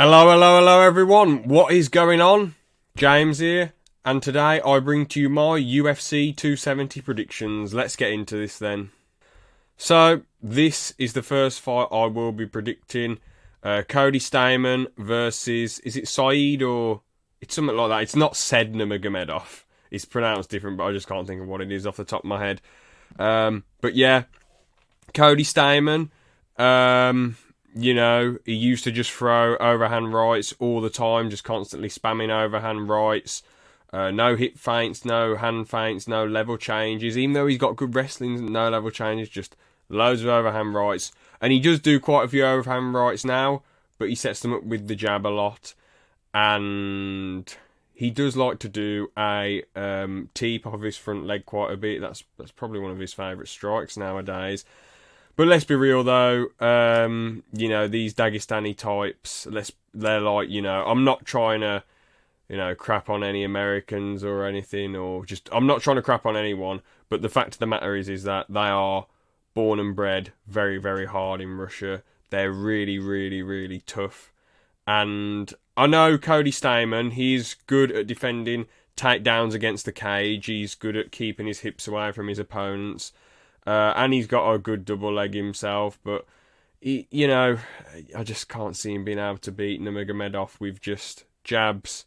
Hello everyone. What is going on? James here, and today I bring to you my UFC 270 predictions. Let's get into this then. So, this is the first fight I will be predicting. Cody Stamann versus, is it Saeed or it's something like that. It's not said Nurmagomedov. It's pronounced different, but I just can't think of what it is off the top of my head. But yeah, Cody Stamann. You know, he used to just throw overhand rights all the time, just constantly spamming overhand rights. No hip feints, no hand feints, no level changes. Even though he's got good wrestling, no level changes, just loads of overhand rights. And he does do quite a few overhand rights now, but he sets them up with the jab a lot. And he does like to do a teep off of his front leg quite a bit. That's probably one of his favourite strikes nowadays. But let's be real though, you know, these Dagestani types, they're like, you know, I'm not trying to, you know, crap on any Americans or anything, or just, I'm not trying to crap on anyone, but the fact of the matter is that they are born and bred very, very hard in Russia. They're really, really, really tough. And I know Cody Stamann, he's good at defending takedowns against the cage, he's good at keeping his hips away from his opponents. And he's got a good double leg himself, but he, you know, I just can't see him being able to beat Nurmagomedov with just jabs,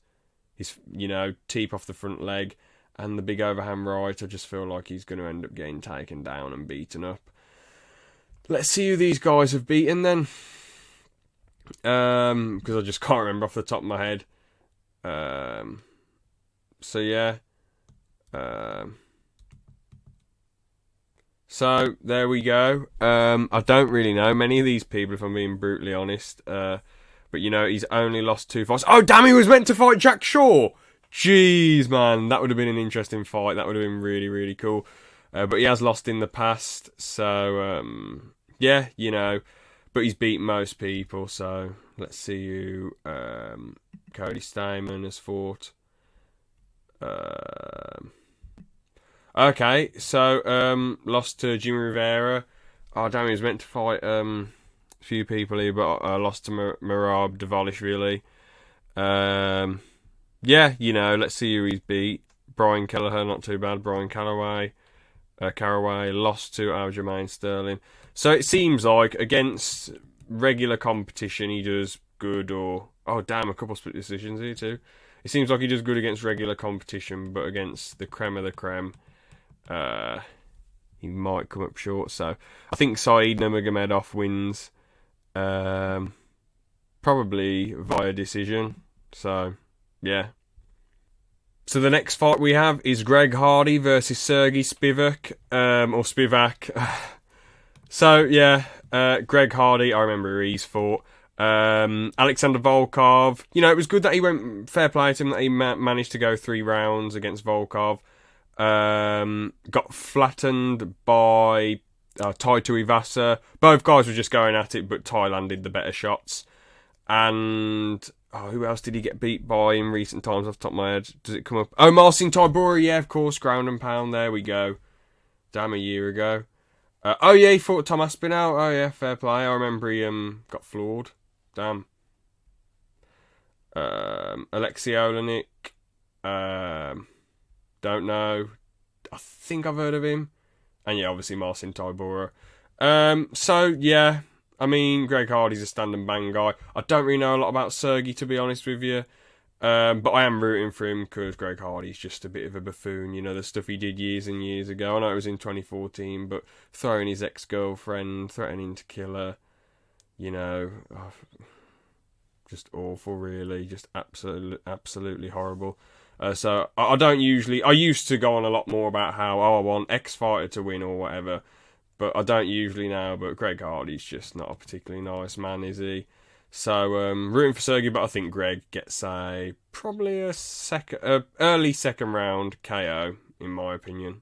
his, you know, teep off the front leg, and the big overhand right. I just feel like he's going to end up getting taken down and beaten up. Let's see who these guys have beaten then, because I just can't remember off the top of my head. So yeah. So, there we go. I don't really know many of these people, if I'm being brutally honest. But, you know, he's only lost 2 fights. Oh, damn, he was meant to fight Jack Shaw! Jeez, man. That would have been an interesting fight. That would have been really, really cool. But he has lost in the past. So, yeah, you know. But he's beat most people. So, let's see who Cody Stamann has fought. Okay, so, lost to Jimmy Rivera. Oh, damn, he was meant to fight a few people here, but lost to Merab Dvalishvili. Yeah, you know, let's see who he's beat. Brian Kelleher, not too bad. Brian Caraway lost to Aljamain Sterling. So it seems like against regular competition he does good, or... Oh, damn, a couple split decisions here too. It seems like he does good against regular competition, but against the creme of the creme, he might come up short. So I think Saeed Nurmagomedov wins, probably via decision. So yeah. So the next fight we have is Greg Hardy versus Sergy Spivak, or Spivak. So yeah, Greg Hardy, I remember he's fought. Alexander Volkov, you know, it was good that he went, fair play to him that he managed to go 3 rounds against Volkov. Got flattened by Tai Tuivasa. Both guys were just going at it, but Tai landed the better shots. And who else did he get beat by in recent times off the top of my head? Does it come up? Oh, Marcin Tybura, yeah, of course, ground and pound, there we go. Damn, a year ago. Oh yeah, he fought Tom Aspinall. Oh yeah, fair play. I remember he got floored. Damn. Alexei Olenek. Don't know. I think I've heard of him. And yeah, obviously Marcin Tybura. So yeah, I mean, Greg Hardy's a stand and bang guy. I don't really know a lot about Sergy, to be honest with you. But I am rooting for him because Greg Hardy's just a bit of a buffoon. You know, the stuff he did years and years ago. I know it was in 2014, but throwing his ex-girlfriend, threatening to kill her, you know, just awful, really. Just absolutely horrible. So I don't usually... I used to go on a lot more about how, I want X fighter to win or whatever. But I don't usually now. But Greg Hardy's just not a particularly nice man, is he? So, rooting for Sergy, but I think Greg gets probably a early second round KO, in my opinion.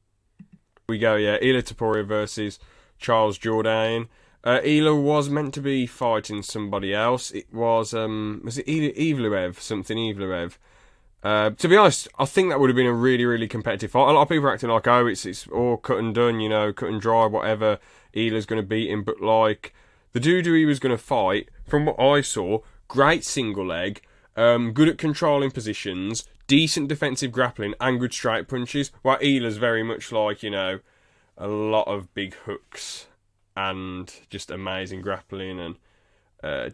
We go, yeah, Ilia Topuria versus Charles Jourdain. Ilia was meant to be fighting somebody else. It was it Ivleev? Something Ivleev. To be honest, I think that would have been a really, really competitive fight. A lot of people are acting like, oh, it's all cut and done, you know, cut and dry, whatever. Ilia's going to beat him, but like... The dude who he was going to fight, from what I saw, great single leg, good at controlling positions, decent defensive grappling, and good straight punches. While Ilia's very much like, you know, a lot of big hooks and just amazing grappling and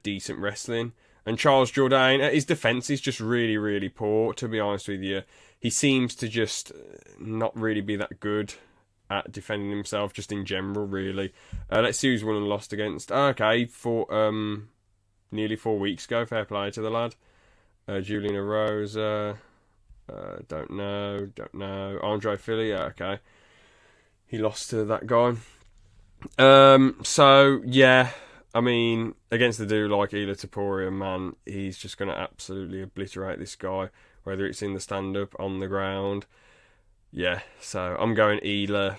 decent wrestling. And Charles Jourdain, his defence is just really, really poor, to be honest with you. He seems to just not really be that good at defending himself, just in general, really. Let's see who's won and lost against. Okay, for nearly 4 weeks ago, fair play to the lad. Julian Rosa, don't know. Andre Filia, okay. He lost to that guy. So, yeah, I mean, against the dude like Ilia Topuria, man, he's just going to absolutely obliterate this guy, whether it's in the stand-up, on the ground. Yeah, so I'm going Ilia,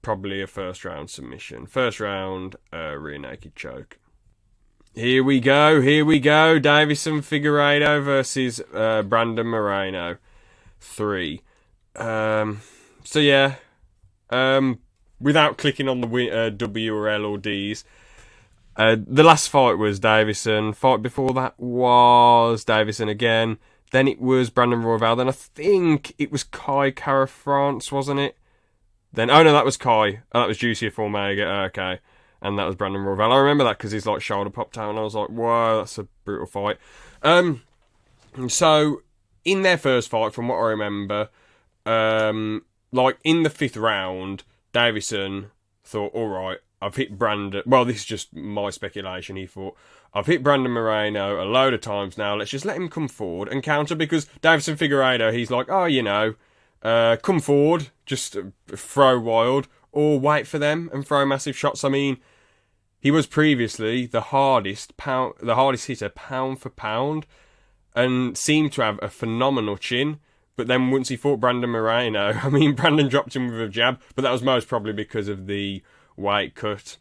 probably a first-round submission. First round, rear naked choke. Here we go. Deiveson Figueiredo versus Brandon Moreno. 3. So, yeah, without clicking on the W or L or Ds, the last fight was Deiveson. Fight before that was Deiveson again. Then it was Brandon Royval. Then I think it was Kai Kara-France, wasn't it? Then, oh no, that was Kai. Oh, that was Juicy Formega. Okay. And that was Brandon Royval. I remember that because his like shoulder popped out and I was like, whoa, that's a brutal fight. So, in their first fight, from what I remember, like in the 5th round, Deiveson thought, alright, I've hit Brandon. Well, this is just my speculation. He thought, I've hit Brandon Moreno a load of times now. Let's just let him come forward and counter, because Deiveson Figueiredo, he's like, oh, you know, come forward, just throw wild, or wait for them and throw massive shots. I mean, he was previously the hardest hitter pound for pound, and seemed to have a phenomenal chin. But then once he fought Brandon Moreno, I mean, Brandon dropped him with a jab, but that was most probably because of the weight cut.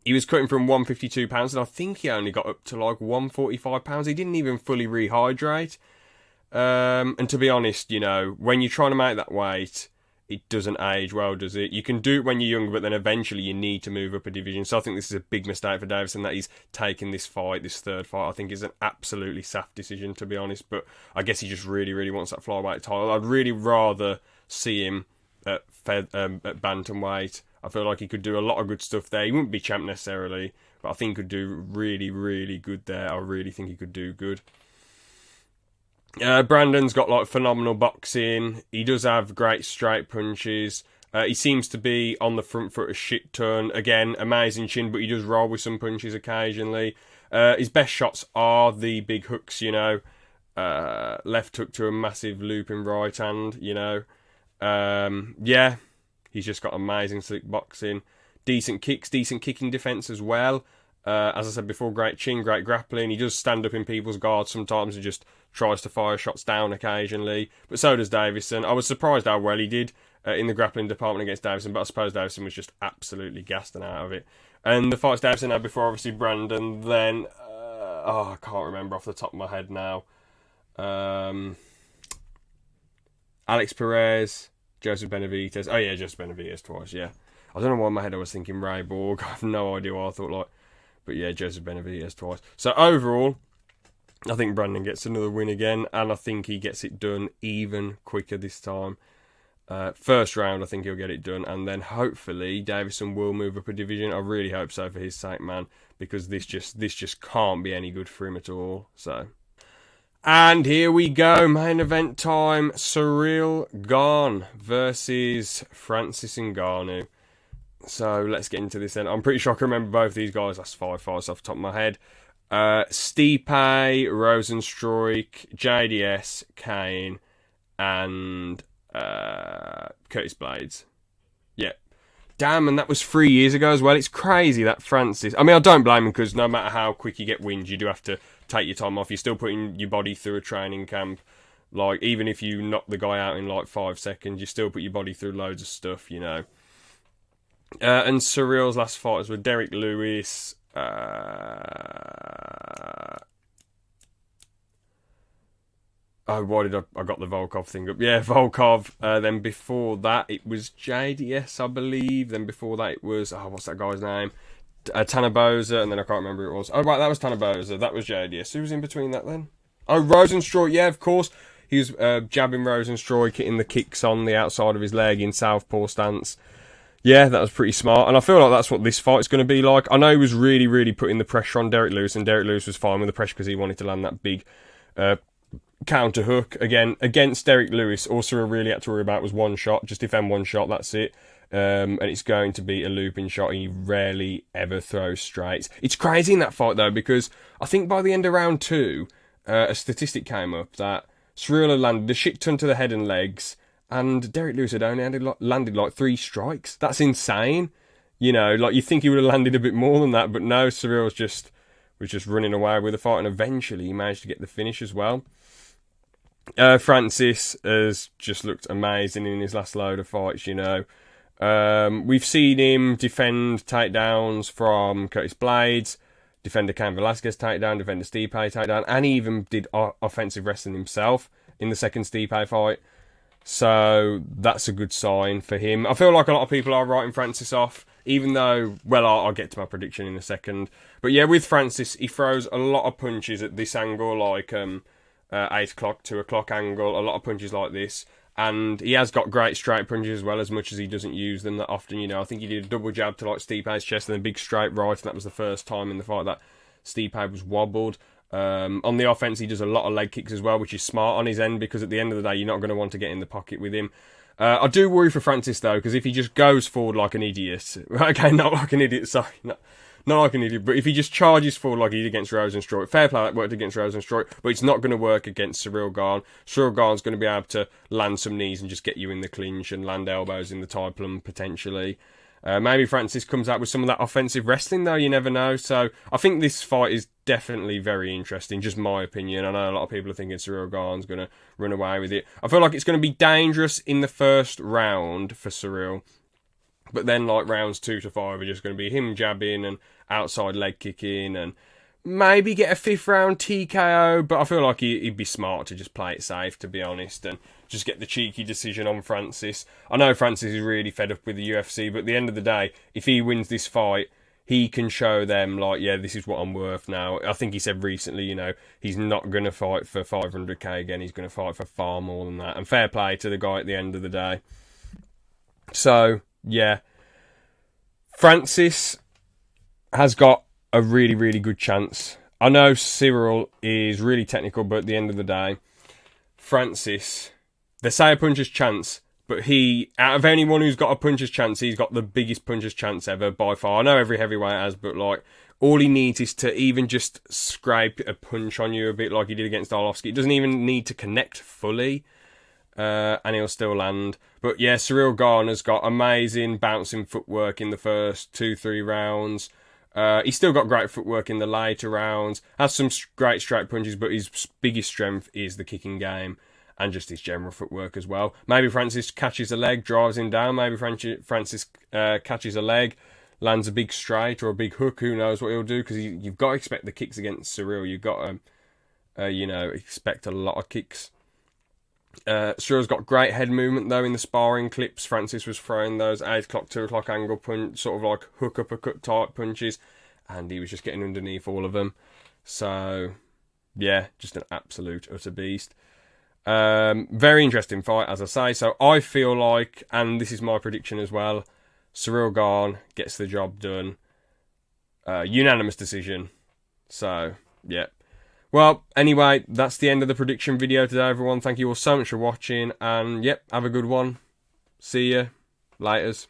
He was cutting from 152 pounds, and I think he only got up to like 145 pounds. He didn't even fully rehydrate. And to be honest, you know, when you're trying to make that weight, it doesn't age well, does it? You can do it when you're young, but then eventually you need to move up a division. So I think this is a big mistake for Deiveson that he's taken this fight, this 3rd fight. I think it's an absolutely saft decision, to be honest. But I guess he just really, really wants that flyweight title. I'd really rather see him at bantamweight. I feel like he could do a lot of good stuff there. He wouldn't be champ necessarily, but I think he could do really, really good there. I really think he could do good. Brandon's got like phenomenal boxing. He does have great straight punches. He seems to be on the front foot a shit ton. Again, amazing chin, but he does roll with some punches occasionally. His best shots are the big hooks, you know. Left hook to a massive looping right hand, you know. Yeah, he's just got amazing slick boxing. Decent kicks, decent kicking defence as well. As I said before, great chin, great grappling. He does stand up in people's guards sometimes and just tries to fire shots down occasionally. But so does Deiveson. I was surprised how well he did in the grappling department against Deiveson, but I suppose Deiveson was just absolutely gassed and out of it. And the fights Deiveson had before, obviously, Brandon, then... I can't remember off the top of my head now. Alex Perez, Joseph Benavidez. Oh, yeah, Joseph Benavidez twice, yeah. I don't know why in my head I was thinking Ray Borg. I have no idea what I thought, like... But yeah, Joseph Benavidez twice. So overall, I think Brandon gets another win again, and I think he gets it done even quicker this time. First round, I think he'll get it done, and then hopefully Deiveson will move up a division. I really hope so for his sake, man, because this just can't be any good for him at all. So, and here we go, main event time: Ciryl Gane versus Francis Ngannou. So let's get into this then. I'm pretty sure I can remember both these guys. That's 5 fights off the top of my head. Stipe, Rosenstruik, JDS, Kane, and Curtis Blades. Yeah. Damn, and that was 3 years ago as well. It's crazy that Francis... I mean, I don't blame him, because no matter how quick you get wins, you do have to take your time off. You're still putting your body through a training camp. Like, even if you knock the guy out in like 5 seconds, you still put your body through loads of stuff, you know. And Ciryl's last fighters were Derek Lewis. Oh, why did I got the Volkov thing up? Yeah, Volkov. Then before that, it was JDS, I believe. Then before that, it was... what's that guy's name? Tanabosa, and then I can't remember who it was. Oh, right, that was Tanabosa. That was JDS. Who was in between that then? Oh, Rosenstruy. Yeah, of course. He was jabbing Rosenstruy, getting the kicks on the outside of his leg in southpaw stance. Yeah, that was pretty smart. And I feel like that's what this fight's going to be like. I know he was really, really putting the pressure on Derek Lewis, and Derek Lewis was fine with the pressure because he wanted to land that big counter hook. Again, against Derek Lewis, all Ciryl really had to worry about was one shot. Just defend one shot, that's it. And it's going to be a looping shot. He rarely ever throws straights. It's crazy in that fight, though, because I think by the end of round 2, a statistic came up that Ciryl had landed a shit ton to the head and legs, and Derek Lewis had only landed like 3 strikes. That's insane. You know, like you think he would have landed a bit more than that, but no, Ciryl was just running away with the fight, and eventually he managed to get the finish as well. Francis has just looked amazing in his last load of fights, you know. We've seen him defend takedowns from Curtis Blades, defend a Cain Velasquez takedown, defend a Stipe takedown, and he even did offensive wrestling himself in the second Stipe fight. So that's a good sign for him. I feel like a lot of people are writing Francis off, even though, well, I'll get to my prediction in a second. But yeah, with Francis, he throws a lot of punches at this angle, like 8 o'clock, 2 o'clock angle, a lot of punches like this. And he has got great straight punches as well, as much as he doesn't use them that often. You know, I think he did a double jab to like Stipe's chest and a big straight right, and that was the first time in the fight that Stipe was wobbled. On the offense, he does a lot of leg kicks as well, which is smart on his end, because at the end of the day, you're not going to want to get in the pocket with him. I do worry for Francis, though, because if he just goes forward like an idiot... Okay, not like an idiot, sorry. Not like an idiot, but if he just charges forward like he did against Rosenstruy, fair play, that worked against Rosenstruy, but it's not going to work against Ciryl Gane. Ciryl Gane's going to be able to land some knees and just get you in the clinch and land elbows in the tie plum, potentially. Maybe Francis comes out with some of that offensive wrestling, though, you never know. So I think this fight is definitely very interesting, just my opinion. I know a lot of people are thinking Ciryl Gane's going to run away with it. I feel like it's going to be dangerous in the first round for Ciryl. But then, like, rounds 2 to 5 are just going to be him jabbing and outside leg kicking and maybe get a 5th round TKO. But I feel like he'd be smart to just play it safe, to be honest, and just get the cheeky decision on Francis. I know Francis is really fed up with the UFC, but at the end of the day, if he wins this fight, he can show them, like, yeah, this is what I'm worth now. I think he said recently, you know, he's not going to fight for 500k again. He's going to fight for far more than that. And fair play to the guy at the end of the day. So... yeah, Francis has got a really, really good chance. I know Ciryl is really technical, but at the end of the day, Francis, they say a puncher's chance, but he, out of anyone who's got a puncher's chance, he's got the biggest puncher's chance ever by far. I know every heavyweight has, but like, all he needs is to even just scrape a punch on you a bit like he did against Arlovski. It doesn't even need to connect fully. And he'll still land. But yeah, Ciryl Gane has got amazing bouncing footwork in the first 2-3 rounds. He's still got great footwork in the later rounds. Has some great straight punches, but his biggest strength is the kicking game and just his general footwork as well. Maybe Francis catches a leg, drives him down. Maybe Francis catches a leg, lands a big straight or a big hook. Who knows what he'll do? Because you've got to expect the kicks against Ciryl. You've got to, expect a lot of kicks. Cyryl's got great head movement though in the sparring clips. Francis was throwing those 8 o'clock, 2 o'clock angle punch, sort of like hook uppercut type punches, and he was just getting underneath all of them. So yeah, just an absolute utter beast. Very interesting fight, as I say. So I feel like, and this is my prediction as well, Ciryl Gane gets the job done. Unanimous decision. So yeah. Well, anyway, that's the end of the prediction video today, everyone. Thank you all so much for watching, and yep, have a good one. See ya. Laters.